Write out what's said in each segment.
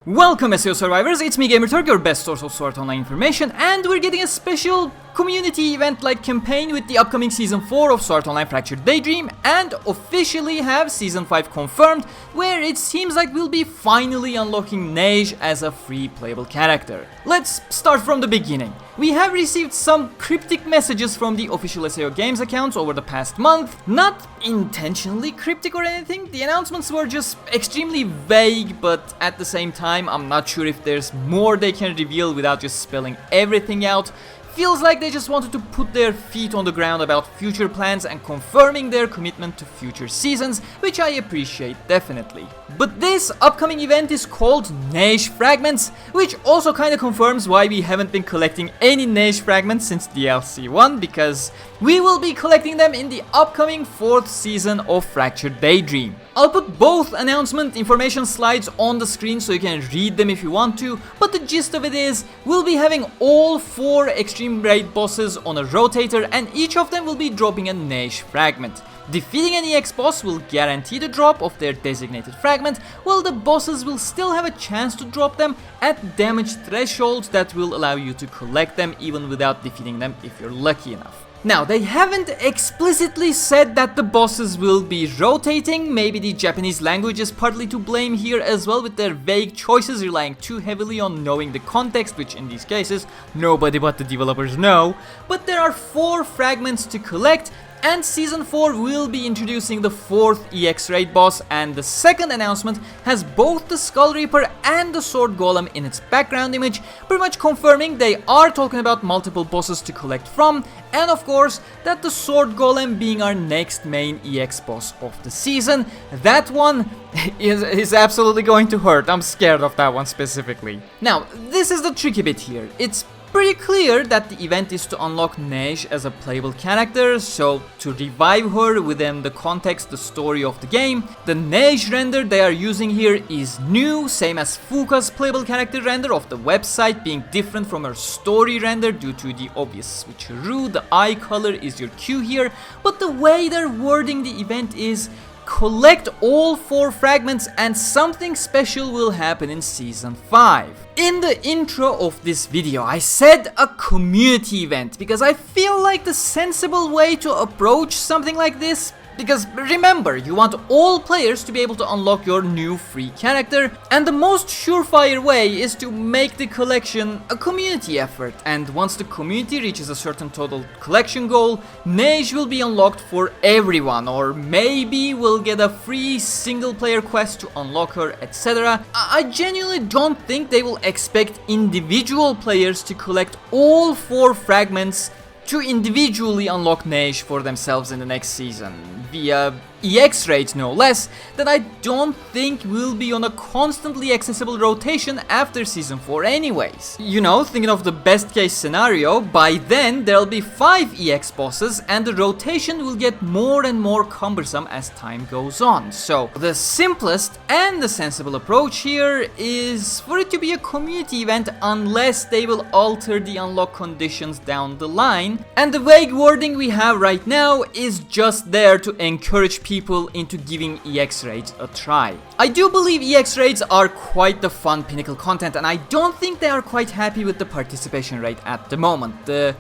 Welcome SAO survivors, it's me Gamerturk, your best source of Sword Art Online information, and we're getting a special community event-like campaign with the upcoming Season 4 of Sword Art Online Fractured Daydream, and officially have Season 5 confirmed, where it seems like we'll be finally unlocking Neige as a free playable character. Let's start from the beginning. We have received some cryptic messages from the official SAO Games accounts over the past month. Not intentionally cryptic or anything, the announcements were just extremely vague, but at the same time I'm not sure if there's more they can reveal without just spelling everything out. Feels like they just wanted to put their feet on the ground about future plans and confirming their commitment to future seasons, which I appreciate definitely. But this upcoming event is called Neige Fragments, which also kinda confirms why we haven't been collecting any Neige Fragments since DLC 1, because we will be collecting them in the upcoming 4th season of Fractured Daydream. I'll put both announcement information slides on the screen so you can read them if you want to, but the gist of it is, we'll be having all 4 extreme raid bosses on a rotator, and each of them will be dropping a Neige Fragment. Defeating an EX boss will guarantee the drop of their designated fragment, while the bosses will still have a chance to drop them at damage thresholds that will allow you to collect them even without defeating them if you're lucky enough. Now, they haven't explicitly said that the bosses will be rotating. Maybe the Japanese language is partly to blame here as well, with their vague choices relying too heavily on knowing the context, which in these cases nobody but the developers know. But there are 4 fragments to collect, and Season 4 will be introducing the 4th EX raid boss, and the second announcement has both the Skull Reaper and the Sword Golem in its background image, pretty much confirming they are talking about multiple bosses to collect from, and of course that the Sword Golem being our next main EX boss of the season. That one is absolutely going to hurt. I'm scared of that one specifically. Now, this is the tricky bit here. It's pretty clear that the event is to unlock Neige as a playable character, so to revive her within the context, the story of the game. The Neige render they are using here is new, same as Fuka's playable character render of the website being different from her story render due to the obvious switcheroo. The eye color is your cue here, but the way they're wording the event is collect all 4 fragments and something special will happen in Season 5. In the intro of this video, I said a community event because I feel like the sensible way to approach something like this. Because remember, you want all players to be able to unlock your new free character, and the most surefire way is to make the collection a community effort. And once the community reaches a certain total collection goal, Neige will be unlocked for everyone, or maybe we'll get a free single player quest to unlock her, etc. I genuinely don't think they will expect individual players to collect all 4 fragments to individually unlock Neige for themselves in the next season, via EX raids no less, that I don't think will be on a constantly accessible rotation after Season 4 anyways. You know, thinking of the best case scenario, by then there'll be 5 EX bosses and the rotation will get more and more cumbersome as time goes on. So the simplest and the sensible approach here is for it to be a community event unless they will alter the unlock conditions down the line, and the vague wording we have right now is just there to encourage people into giving EX raids a try. I do believe EX raids are quite the fun pinnacle content, and I don't think they are quite happy with the participation rate at the moment. The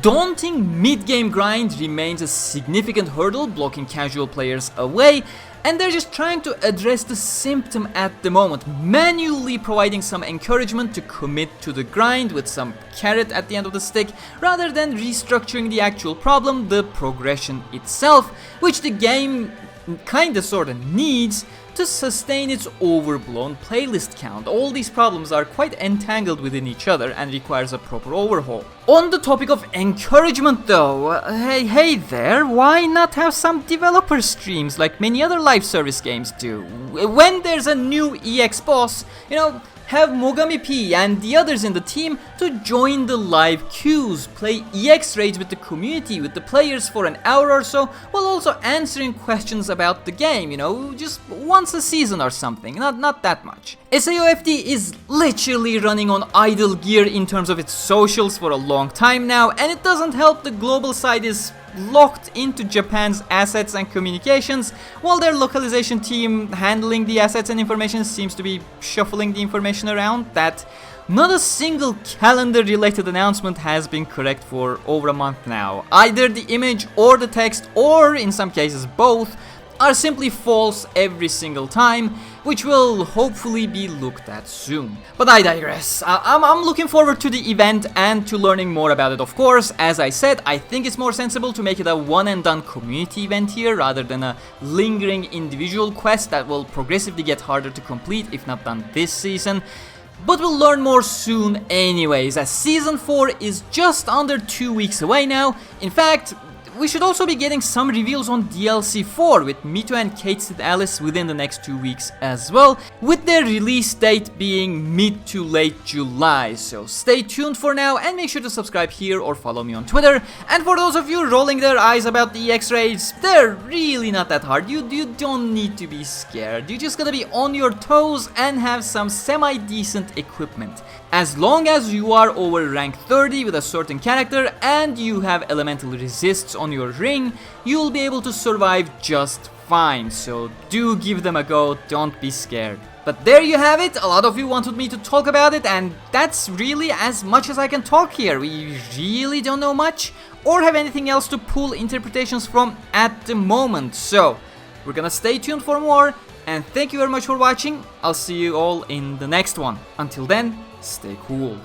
daunting mid-game grind remains a significant hurdle, blocking casual players away, and they're just trying to address the symptom at the moment, manually providing some encouragement to commit to the grind with some carrot at the end of the stick, rather than restructuring the actual problem, the progression itself, which the game kinda sorta needs to sustain its overblown playlist count. All these problems are quite entangled within each other and requires a proper overhaul. On the topic of encouragement though, hey there, why not have some developer streams like many other live service games do? When there's a new EX boss, you know, have Mogami P and the others in the team to join the live queues, play EX raids with the community, with the players for an hour or so, while also answering questions about the game, you know, just once a season or something, not that much. SAOFD is literally running on idle gear in terms of its socials for a long time now, and it doesn't help the global side is locked into Japan's assets and communications, while their localization team handling the assets and information seems to be shuffling the information around, that not a single calendar-related announcement has been correct for over a month now. Either the image or the text, or in some cases both, are simply false every single time, which will hopefully be looked at soon. But I digress. I'm looking forward to the event and to learning more about it, of course. As I said, I think it's more sensible to make it a one-and-done community event here rather than a lingering individual quest that will progressively get harder to complete if not done this season. But we'll learn more soon anyways, as Season 4 is just under 2 weeks away now. In fact, we should also be getting some reveals on DLC 4 with Mito and Kate Sid Alice within the next 2 weeks as well, with their release date being mid to late July. So stay tuned for now and make sure to subscribe here or follow me on Twitter. And for those of you rolling their eyes about the EX raids, they're really not that hard. You don't need to be scared. You just gotta be on your toes and have some semi-decent equipment. As long as you are over rank 30 with a certain character and you have elemental resists on your ring, you'll be able to survive just fine. So do give them a go, don't be scared. But there you have it. A lot of you wanted me to talk about it, and that's really as much as I can talk here. We really don't know much or have anything else to pull interpretations from at the moment. So we're gonna stay tuned for more, and thank you very much for watching. I'll see you all in the next one. Until then, stay cool.